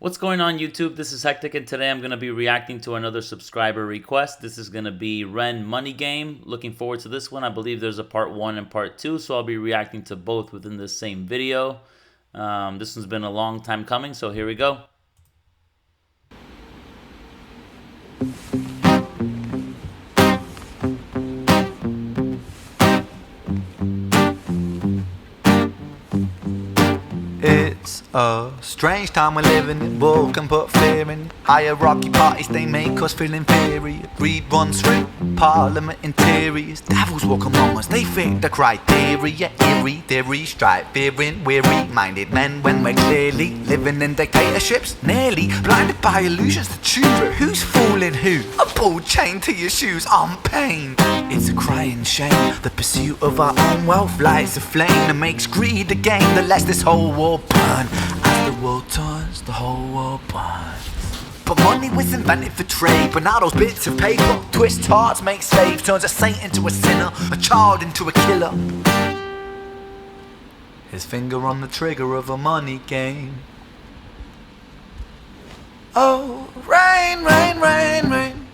What's going on YouTube? This is Hectic and today I'm going to be reacting to another subscriber request. This is going to be Ren Money Game. Looking forward to this one. I believe there's a part 1 and part 2, so I'll be reacting to both within the same video. This one's been a long time coming, so here we go. It's a strange time we're living in. War can put fear in. Hierarchy parties, they make us feel inferior. Greed runs through parliament interiors. Devils walk among us, they fit the criteria. Eerie theory, strife, fearing, weary-minded men when we're clearly living in dictatorships. Nearly blinded by illusions to choose who's fooling who. A ball chained to your shoes on pain. It's a crying shame. The pursuit of our own wealth lights a flame that makes greed a game that lets this whole war burn. As the world turns, the whole world burns. But money was invented for trade, but now those bits of paper twist hearts, make slaves, turns a saint into a sinner, a child into a killer. His finger on the trigger of a money game. Oh, rain, rain, rain, rain,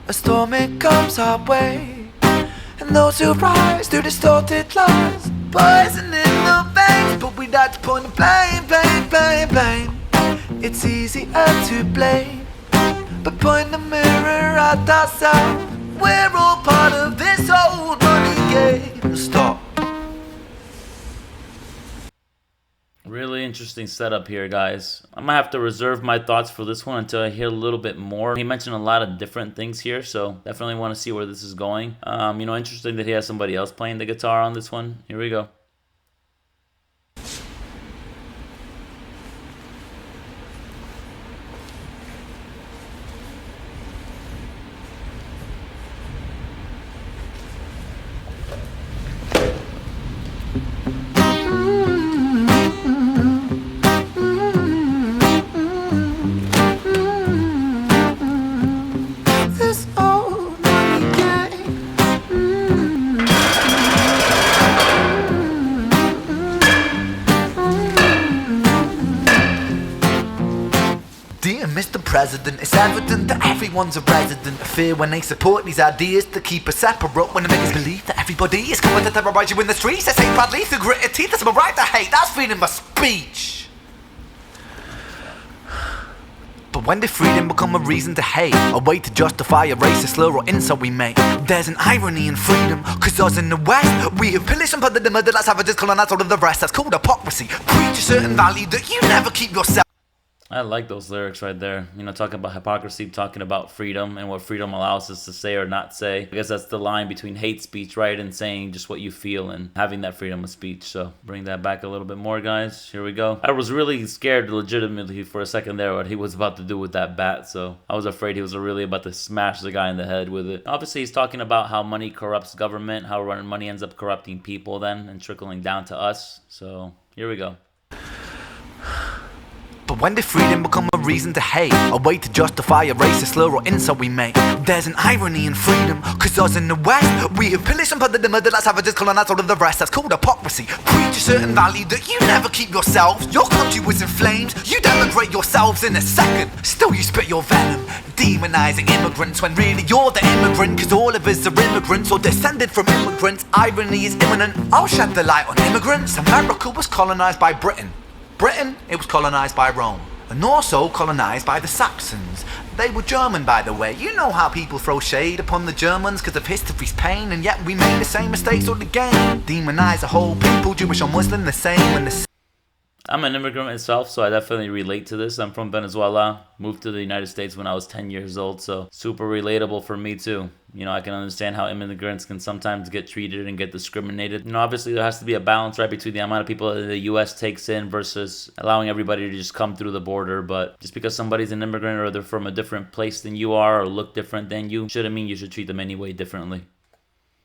a storm it comes our way, and those who rise through distorted lies, poison in the veins. But we'd like to point the blame, blame, blame, blame. It's easier to blame, but point the mirror at ourselves. We're all part of this old money game. Stop. Really interesting setup here, guys. I'm gonna have to reserve my thoughts for this one until I hear a little bit more. He mentioned a lot of different things here, so definitely want to see where this is going. Interesting that he has somebody else playing the guitar on this one. Here we go. Dear Mr. President, it's evident that everyone's a resident of fear when they support these ideas to keep us separate, when they make us believe that everybody is coming to terrorize you in the streets. They say proudly through gritted teeth, that's my right to hate, that's freedom of speech. But when did freedom become a reason to hate, a way to justify a racist slur or insult we make? There's an irony in freedom, cause us in the West, we have pillaged and plundered the murder like savages, colonized all of the rest. That's called hypocrisy. Preach a certain value that you never keep yourself. I like those lyrics right there. Talking about hypocrisy, talking about freedom and what freedom allows us to say or not say. I guess that's the line between hate speech, right, and saying just what you feel and having that freedom of speech. So bring that back a little bit more, guys. Here we go. I was really scared legitimately for a second there what he was about to do with that bat. So I was afraid he was really about to smash the guy in the head with it. Obviously, he's talking about how money corrupts government, how money ends up corrupting people then and trickling down to us. So here we go. But when did freedom become a reason to hate, a way to justify a racist slur or insult we make? There's an irony in freedom, cause us in the West, we have pillaged and plundered the murder like savages, colonized all of the rest. That's called hypocrisy. Preach a certain value that you never keep yourselves. Your country was in flames, you denigrate yourselves in a second. Still you spit your venom, demonizing immigrants when really you're the immigrant, cause all of us are immigrants or descended from immigrants. Irony is imminent. I'll shed the light on immigrants. America was colonized by Britain. Britain, it was colonized by Rome, and also colonized by the Saxons. They were German, by the way. You know how people throw shade upon the Germans because of history's pain, and yet we made the same mistakes all again. Demonize a whole people, Jewish or Muslim, the same and the same. I'm an immigrant myself, so I definitely relate to this. I'm from Venezuela, moved to the United States when I was 10 years old, so super relatable for me too. I can understand how immigrants can sometimes get treated and get discriminated. Obviously there has to be a balance, right, between the amount of people that the U.S. takes in versus allowing everybody to just come through the border. But just because somebody's an immigrant or they're from a different place than you are or look different than you, shouldn't mean you should treat them any way differently.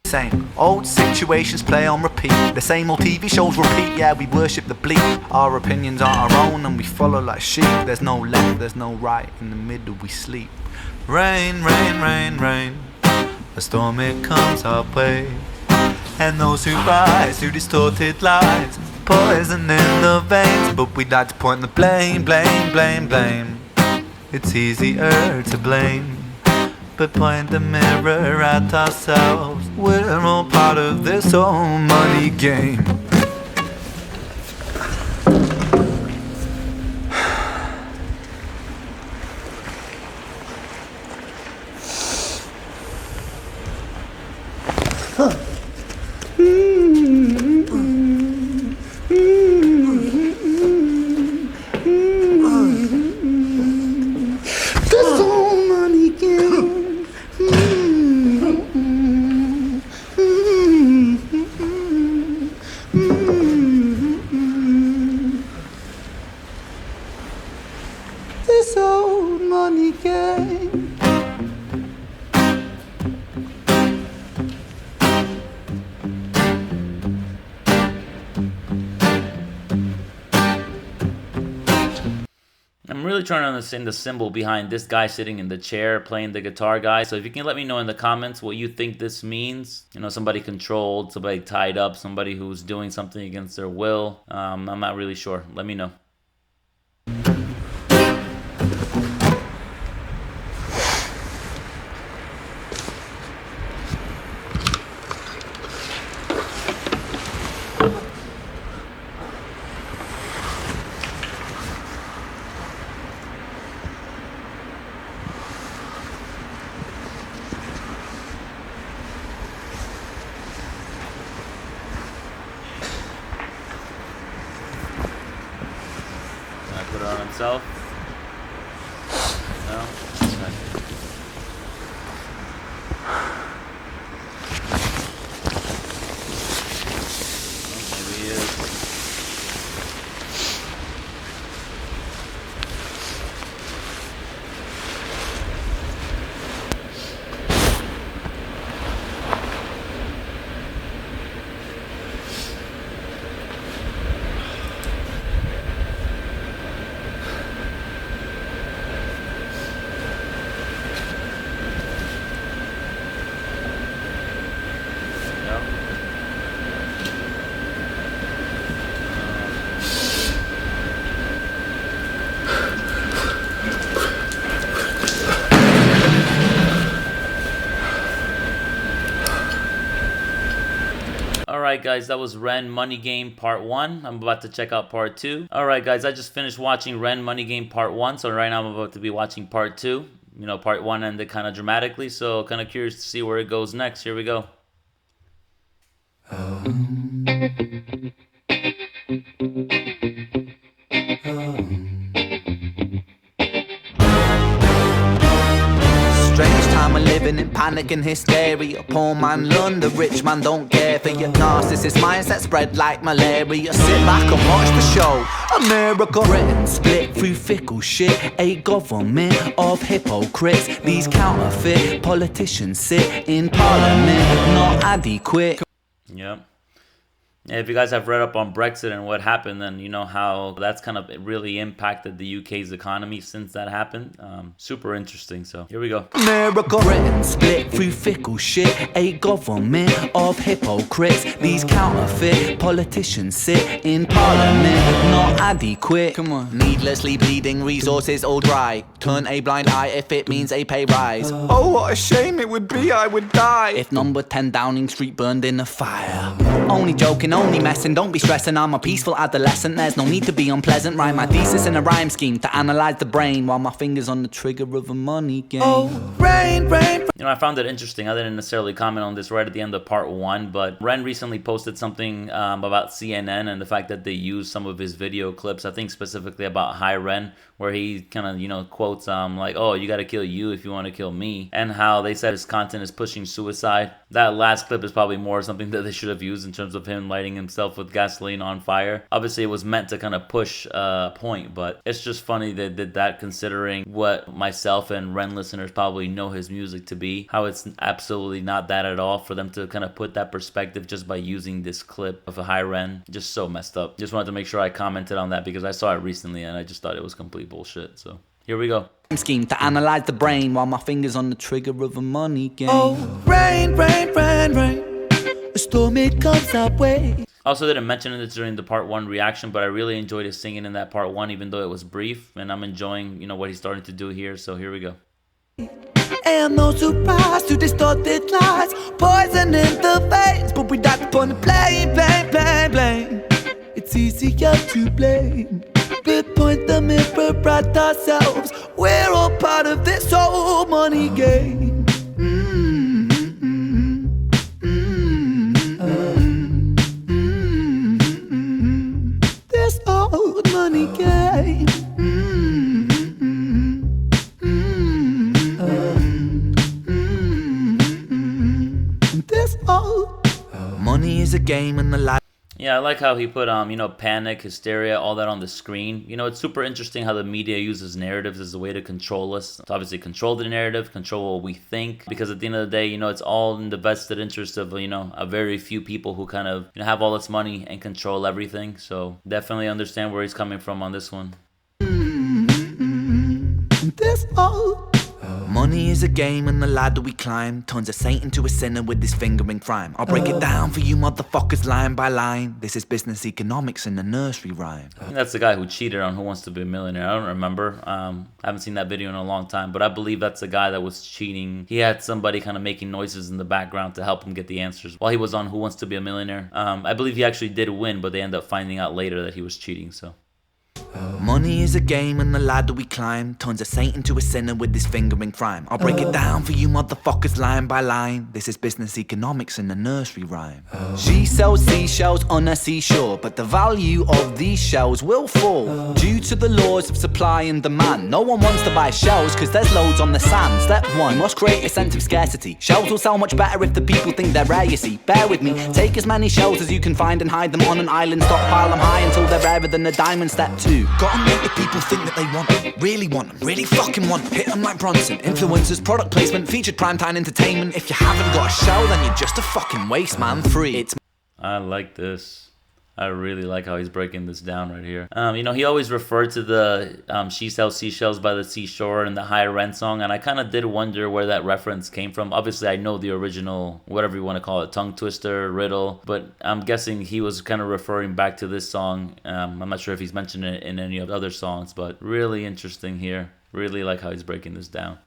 Same old situations play on repeat. The same old TV shows repeat. Yeah, we worship the bleak. Our opinions aren't our own and we follow like sheep. There's no left, there's no right. In the middle we sleep. Rain, rain, rain, rain. A storm it comes our way, and those who rise through distorted lies, poison in the veins, but we like to point the blame, blame, blame, blame. It's easier to blame, but point the mirror at ourselves. We're all part of this whole money game. This old money game. I'm really trying to understand the symbol behind this guy sitting in the chair playing the guitar, guys. So if you can let me know in the comments what you think this means. You know, somebody controlled, somebody tied up, somebody who's doing something against their will. I'm not really sure. Let me know. Put it on himself. No? Okay. Well, maybe he is. Alright guys, that was Ren Money Game Part 1. I'm about to check out Part 2. Alright guys, I just finished watching Ren Money Game Part 1, so right now I'm about to be watching Part 2. You know, Part 1 ended kind of dramatically, so kind of curious to see where it goes next. Here we go. Strange time we're living in, panic and hysteria. Poor man learn, the rich man don't care for your narcissist mindset spread like malaria. Sit back and watch the show. America, Britain split through fickle shit. A government of hypocrites. These counterfeit politicians sit in parliament, not adequate. Yep. Yeah, if you guys have read up on Brexit and what happened, then you know how that's kind of really impacted the UK's economy since that happened. Super interesting. So here we go. America, Britain split through fickle shit. A government of hypocrites. These counterfeit politicians sit in parliament, not adequate. Come on. Needlessly bleeding, resources all dry. Turn a blind eye if it means a pay rise. Oh, what a shame it would be, I would die if number 10 Downing Street burned in a fire. Only joking, only messing, don't be stressing. I'm a peaceful adolescent, there's no need to be unpleasant. Write my thesis in a rhyme scheme to analyze the brain while my fingers on the trigger of a money game. Oh, rain, rain. You know, I found it interesting. I didn't necessarily comment on this right at the end of Part 1, but Ren recently posted something about CNN and the fact that they used some of his video clips, I think specifically about High Ren, where he kind of, you know, quotes like, oh, you gotta kill you if you want to kill me, and how they said his content is pushing suicide. That last clip is probably more something that they should have used in terms of him lighting himself with gasoline on fire. Obviously it was meant to kind of push a point, but it's just funny they did that considering what myself and Ren listeners probably know his music to be, how it's absolutely not that at all, for them to kind of put that perspective just by using this clip of a High Ren. Just so messed up. Just wanted to make sure I commented on that because I saw it recently and I just thought it was complete bullshit. So here we go. Scheme to analyze the brain while my fingers on the trigger of a money game. Oh, rain, rain, rain, rain. A storm it comes our way. I also didn't mention it during the part 1 reaction, but I really enjoyed his singing in that part 1, even though it was brief, and I'm enjoying, what he's starting to do here, so here we go. And no surprise to distorted lies, poison in the veins, but we die upon the blame. It's easier to blame, but point the mirror at ourselves. We're all part of this whole money game. This old money game. This old money is a game and the life. Yeah, I like how he put, panic, hysteria, all that on the screen. It's super interesting how the media uses narratives as a way to control us. To obviously control the narrative, control what we think. Because at the end of the day, it's all in the vested interest of, a very few people who kind of have all this money and control everything. So definitely understand where he's coming from on this one. This old money is a game and the ladder we climb turns a saint into a sinner with his finger in crime. I'll break it down for you motherfuckers line by line. This is business economics in a nursery rhyme. I think that's the guy who cheated on Who Wants to Be a Millionaire. I don't remember. I haven't seen that video in a long time, but I believe that's the guy that was cheating. He had somebody kind of making noises in the background to help him get the answers while he was on Who Wants to Be a Millionaire. I believe he actually did win, but they ended up finding out later that he was cheating, so. Money is a game and the ladder we climb turns a saint into a sinner with his finger in crime. I'll break it down for you motherfuckers line by line. This is business economics in a nursery rhyme. She sells seashells on a seashore, but the value of these shells will fall due to the laws of supply and demand. No one wants to buy shells cause there's loads on the sand. Step 1, you must create a sense of scarcity. Shells will sell much better if the people think they're rare, you see. Bear with me, take as many shells as you can find and hide them on an island. Stockpile them high until they're rarer than a diamond. Step 2, gotta make the people think that they want them, really want them, really fucking want them. Hit them like Bronson. Influencers, product placement, featured primetime entertainment. If you haven't got a show, then you're just a fucking waste, man. 3, it's... I like this. I really like how he's breaking this down right here. He always referred to the She Sells Seashells by the Seashore and the High Rent song, and I kind of did wonder where that reference came from. Obviously, I know the original, whatever you want to call it, tongue twister, riddle, but I'm guessing he was kind of referring back to this song. I'm not sure if he's mentioned it in any of the other songs, but really interesting here. Really like how he's breaking this down.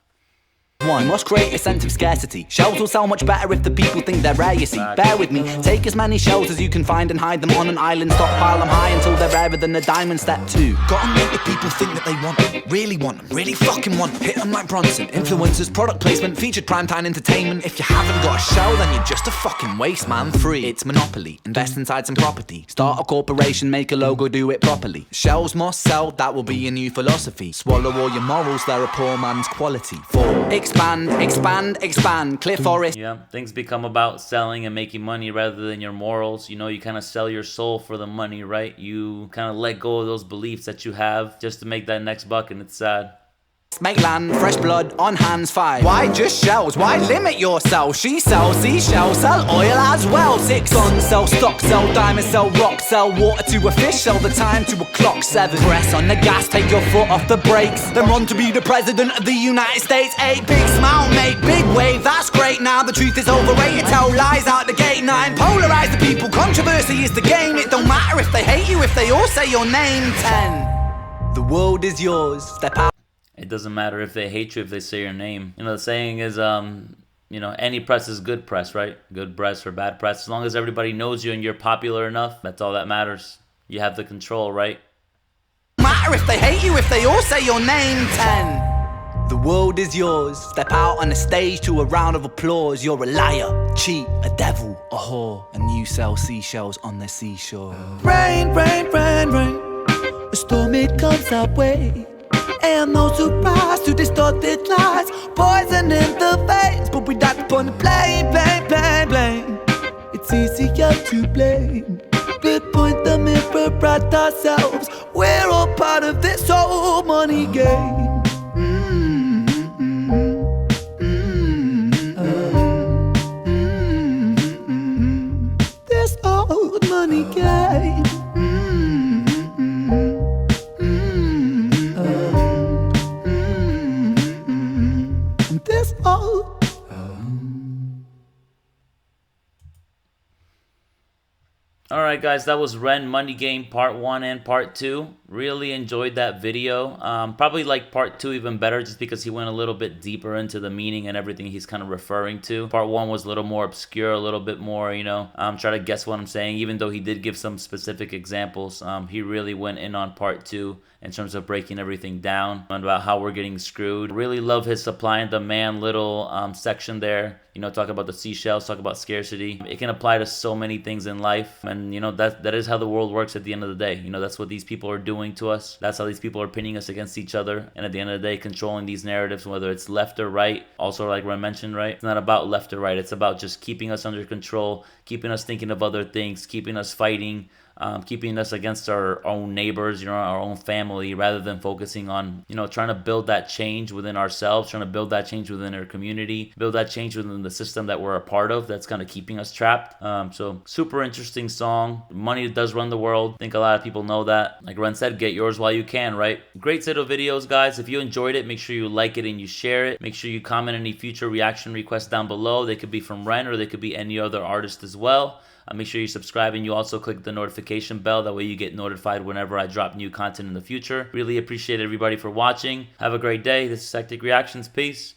1, must create a sense of scarcity. Shells will sell much better if the people think they're rare, you see. Bear with me, take as many shells as you can find and hide them on an island. Stockpile them high until they're rarer than a diamond. Step 2, gotta make the people think that they want them, really want them, really fucking want them. Hit them like Bronson. Influencers, product placement, featured primetime entertainment. If you haven't got a show, then you're just a fucking waste, man. 3, it's monopoly. Invest inside some property. Start a corporation, make a logo, do it properly. Shells must sell, that will be a new philosophy. Swallow all your morals, they're a poor man's quality. 4, expand, expand, expand. Clear forest. Yeah, things become about selling and making money rather than your morals. You kind of sell your soul for the money, right? You kind of let go of those beliefs that you have just to make that next buck, and it's sad. Make land, fresh blood on hands. 5, why just shells? Why limit yourself? She sells seashells, sell oil as well. 6, guns, sell stock, sell diamonds, sell rock, sell water to a fish, sell the time to a clock. 7, press on the gas, take your foot off the brakes, then run to be the president of the United States. 8, big smile, make big wave, that's great. Now the truth is overrated, tell lies out the gate. 9, polarize the people, controversy is the game. It don't matter if they hate you, if they all say your name. 10, the world is yours, step out. It doesn't matter if they hate you, if they say your name. The saying is, any press is good press, right? Good press or bad press. As long as everybody knows you and you're popular enough, that's all that matters. You have the control, right? Matter if they hate you, if they all say your name. 10, the world is yours. Step out on the stage to a round of applause. You're a liar, cheat, a devil, a whore, and you sell seashells on the seashore. Rain, rain, rain, rain. A storm, it comes our way. And no surprise to distorted lies, poison in the veins, but we die upon the blame. It's easier to blame, but point the mirror at ourselves. We're all part of this whole money game. This old money game. Alright guys, that was Ren Money Game Part 1 and Part 2. Really enjoyed that video. Probably like Part 2 even better just because he went a little bit deeper into the meaning and everything he's kind of referring to. Part 1 was a little more obscure, a little bit more, try to guess what I'm saying. Even though he did give some specific examples, he really went in on Part 2 in terms of breaking everything down and about how we're getting screwed. Really love his supply and demand little section there. Talk about the seashells, talk about scarcity. It can apply to so many things in life, and that is how the world works at the end of the day. That's what these people are doing to us. That's how these people are pinning us against each other, and at the end of the day, controlling these narratives, whether it's left or right. Also, like Ren mentioned, right? It's not about left or right. It's about just keeping us under control, keeping us thinking of other things, keeping us fighting, keeping us against our own neighbors, our own family, rather than focusing on, trying to build that change within ourselves, trying to build that change within our community, build that change within the system that we're a part of that's kind of keeping us trapped. So super interesting song. Money does run the world. I think a lot of people know that. Like Ren said, get yours while you can, right? Great set of videos, guys. If you enjoyed it, make sure you like it and you share it. Make sure you comment any future reaction requests down below. They could be from Ren or they could be any other artist as well. Make sure you subscribe and you also click the notification bell. That way you get notified whenever I drop new content in the future. Really appreciate everybody for watching. Have a great day. This is Hectic Reactions. Peace.